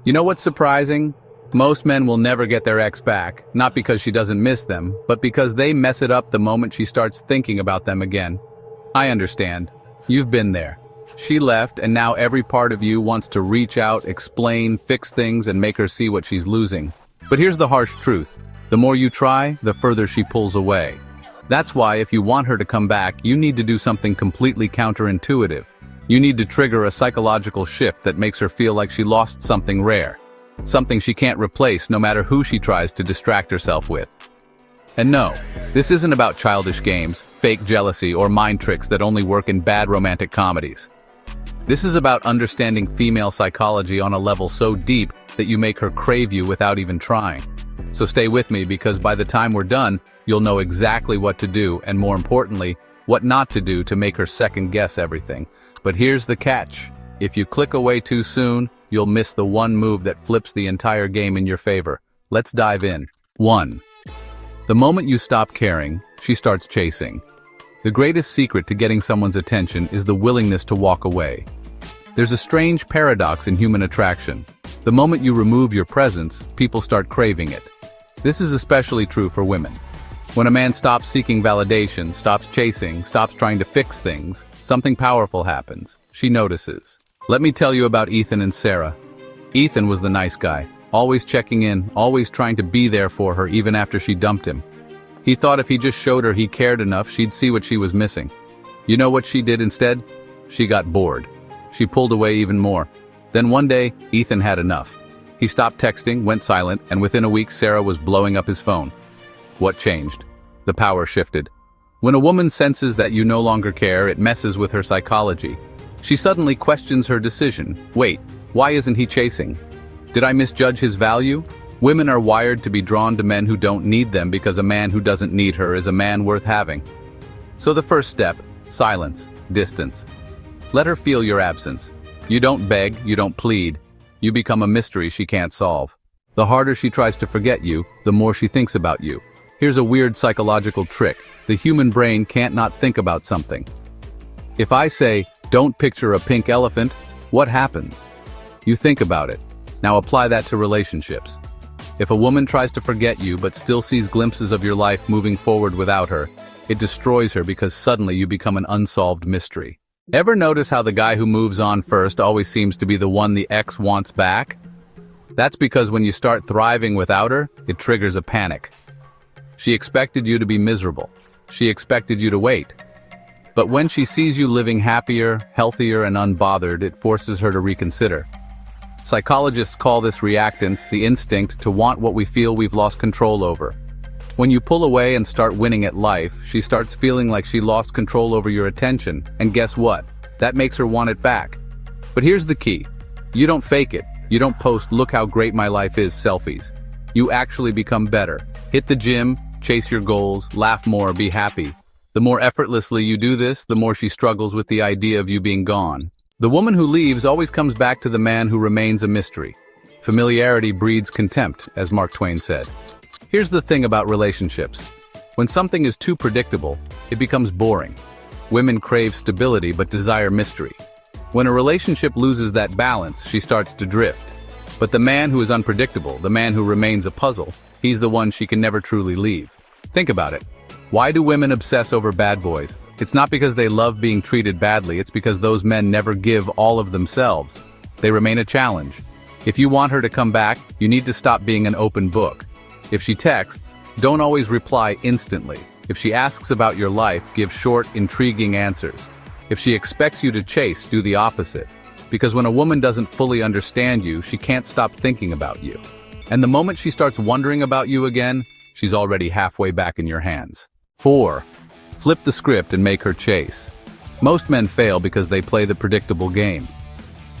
You know what's surprising? Most men will never get their ex back, not because she doesn't miss them, but because they mess it up the moment she starts thinking about them again. I understand. You've been there. She left, and now every part of you wants to reach out, explain, fix things, and make her see what she's losing. But here's the harsh truth. The more you try, the further she pulls away. That's why if you want her to come back, you need to do something completely counterintuitive. You need to trigger a psychological shift that makes her feel like she lost something rare. Something she can't replace no matter who she tries to distract herself with. And no, this isn't about childish games, fake jealousy, or mind tricks that only work in bad romantic comedies. This is about understanding female psychology on a level so deep that you make her crave you without even trying. So stay with me, because by the time we're done, you'll know exactly what to do, and more importantly, what not to do to make her second-guess everything. But here's the catch. If you click away too soon, you'll miss the one move that flips the entire game in your favor. Let's dive in. 1. The moment you stop caring, she starts chasing. The greatest secret to getting someone's attention is the willingness to walk away. There's a strange paradox in human attraction. The moment you remove your presence, people start craving it. This is especially true for women. When a man stops seeking validation, stops chasing, stops trying to fix things, something powerful happens. She notices. Let me tell you about Ethan and Sarah. Ethan was the nice guy, always checking in, always trying to be there for her even after she dumped him. He thought if he just showed her he cared enough, she'd see what she was missing. You know what she did instead? She got bored. She pulled away even more. Then one day, Ethan had enough. He stopped texting, went silent, and within a week Sarah was blowing up his phone. What changed? The power shifted. When a woman senses that you no longer care, it messes with her psychology. She suddenly questions her decision. Wait, why isn't he chasing? Did I misjudge his value? Women are wired to be drawn to men who don't need them, because a man who doesn't need her is a man worth having. So the first step, silence, distance. Let her feel your absence. You don't beg, you don't plead. You become a mystery she can't solve. The harder she tries to forget you, the more she thinks about you. Here's a weird psychological trick. The human brain can't not think about something. If I say, don't picture a pink elephant, what happens? You think about it. Now apply that to relationships. If a woman tries to forget you but still sees glimpses of your life moving forward without her, it destroys her, because suddenly you become an unsolved mystery. Ever notice how the guy who moves on first always seems to be the one the ex wants back? That's because when you start thriving without her, it triggers a panic. She expected you to be miserable. She expected you to wait. But when she sees you living happier, healthier, and unbothered, it forces her to reconsider. Psychologists call this reactance, the instinct to want what we feel we've lost control over. When you pull away and start winning at life, she starts feeling like she lost control over your attention, and guess what? That makes her want it back. But here's the key. You don't fake it. You don't post "look how great my life is" selfies. You actually become better. Hit the gym, chase your goals, laugh more, be happy. The more effortlessly you do this, the more she struggles with the idea of you being gone. The woman who leaves always comes back to the man who remains a mystery. Familiarity breeds contempt, as Mark Twain said. Here's the thing about relationships. When something is too predictable, it becomes boring. Women crave stability but desire mystery. When a relationship loses that balance, she starts to drift. But the man who is unpredictable, the man who remains a puzzle, he's the one she can never truly leave. Think about it. Why do women obsess over bad boys? It's not because they love being treated badly, it's because those men never give all of themselves. They remain a challenge. If you want her to come back, you need to stop being an open book. If she texts, don't always reply instantly. If she asks about your life, give short, intriguing answers. If she expects you to chase, do the opposite. Because when a woman doesn't fully understand you, she can't stop thinking about you. And the moment she starts wondering about you again, she's already halfway back in your hands. 4. Flip the script and make her chase. Most men fail because they play the predictable game.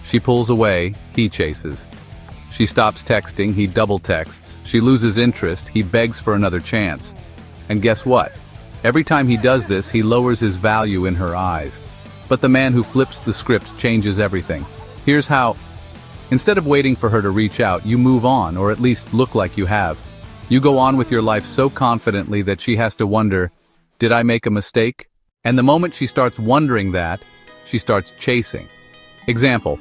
She pulls away, he chases. She stops texting, he double texts. She loses interest, he begs for another chance. And guess what? Every time he does this, he lowers his value in her eyes. But the man who flips the script changes everything. Here's how. Instead of waiting for her to reach out, you move on, or at least look like you have. You go on with your life so confidently that she has to wonder, did I make a mistake? And the moment she starts wondering that, she starts chasing. Example.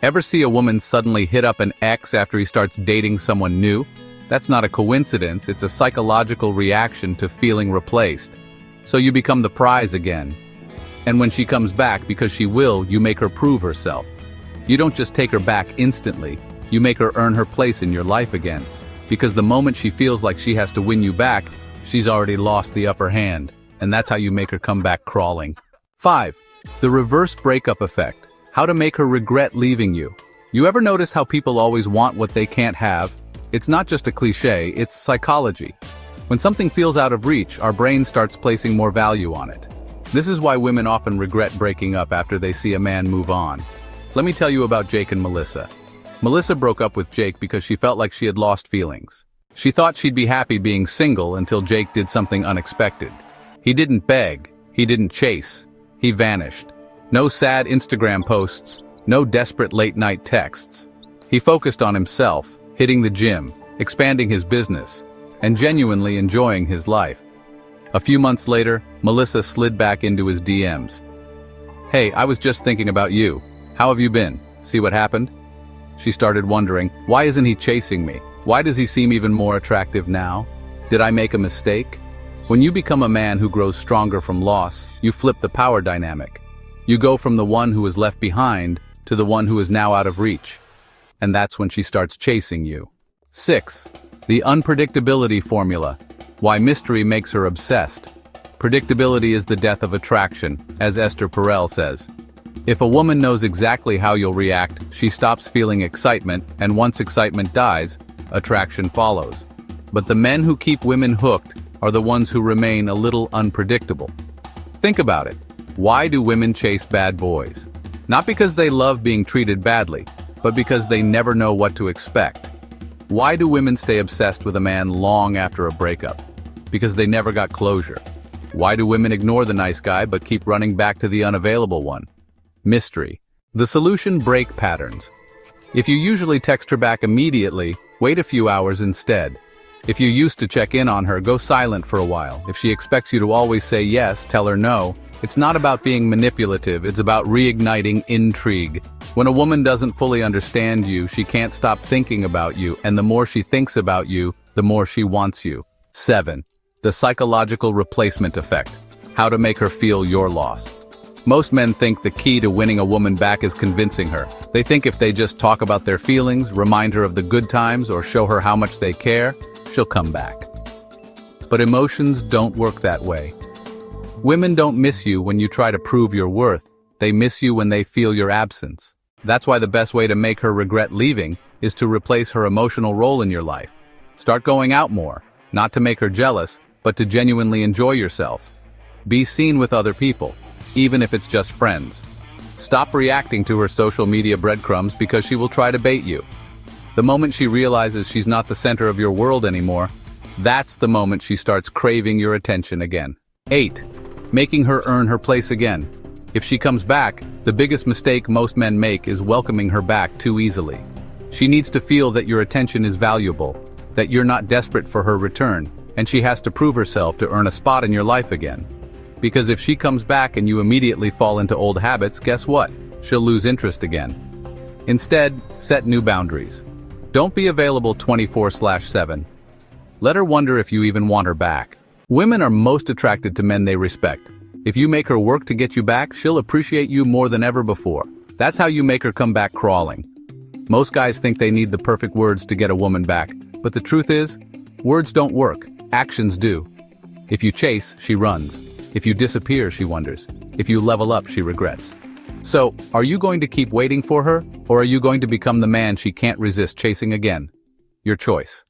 Ever see a woman suddenly hit up an ex after he starts dating someone new? That's not a coincidence, it's a psychological reaction to feeling replaced. So you become the prize again. And when she comes back, because she will, you make her prove herself. You don't just take her back instantly, you make her earn her place in your life again. Because the moment she feels like she has to win you back, she's already lost the upper hand. And that's how you make her come back crawling. 5. The reverse breakup effect. How to make her regret leaving you. You ever notice how people always want what they can't have? It's not just a cliche, it's psychology. When something feels out of reach, our brain starts placing more value on it. This is why women often regret breaking up after they see a man move on. Let me tell you about Jake and Melissa. Melissa broke up with Jake because she felt like she had lost feelings. She thought she'd be happy being single until Jake did something unexpected. He didn't beg, he didn't chase, he vanished. No sad Instagram posts, no desperate late-night texts. He focused on himself, hitting the gym, expanding his business, and genuinely enjoying his life. A few months later, Melissa slid back into his DMs. "Hey, I was just thinking about you. How have you been? See what happened?" She started wondering, why isn't he chasing me? Why does he seem even more attractive now? Did I make a mistake? When you become a man who grows stronger from loss, you flip the power dynamic. You go from the one who is left behind to the one who is now out of reach. And that's when she starts chasing you. 6. The unpredictability formula. Why mystery makes her obsessed. Predictability is the death of attraction, as Esther Perel says. If a woman knows exactly how you'll react, she stops feeling excitement, and once excitement dies, attraction follows. But the men who keep women hooked are the ones who remain a little unpredictable. Think about it. Why do women chase bad boys? Not because they love being treated badly, but because they never know what to expect. Why do women stay obsessed with a man long after a breakup? Because they never got closure. Why do women ignore the nice guy but keep running back to the unavailable one? Mystery. The solution: break patterns. If you usually text her back immediately, wait a few hours instead. If you used to check in on her, go silent for a while. If she expects you to always say yes, tell her no. It's not about being manipulative, it's about reigniting intrigue. When a woman doesn't fully understand you, she can't stop thinking about you, and the more she thinks about you, the more she wants you. 7. The psychological replacement effect. How to make her feel your loss. Most men think the key to winning a woman back is convincing her. They think if they just talk about their feelings, remind her of the good times, or show her how much they care, she'll come back. But emotions don't work that way. Women don't miss you when you try to prove your worth. They miss you when they feel your absence. That's why the best way to make her regret leaving is to replace her emotional role in your life. Start going out more, not to make her jealous, but to genuinely enjoy yourself. Be seen with other people, even if it's just friends. Stop reacting to her social media breadcrumbs because she will try to bait you. The moment she realizes she's not the center of your world anymore, that's the moment she starts craving your attention again. 8. Making her earn her place again. If she comes back, the biggest mistake most men make is welcoming her back too easily. She needs to feel that your attention is valuable, that you're not desperate for her return, and she has to prove herself to earn a spot in your life again. Because if she comes back and you immediately fall into old habits, guess what? She'll lose interest again. Instead, set new boundaries. Don't be available 24/7. Let her wonder if you even want her back. Women are most attracted to men they respect. If you make her work to get you back, she'll appreciate you more than ever before. That's how you make her come back crawling. Most guys think they need the perfect words to get a woman back, but the truth is, words don't work, actions do. If you chase, she runs. If you disappear, she wonders. If you level up, she regrets. So, are you going to keep waiting for her, or are you going to become the man she can't resist chasing again? Your choice.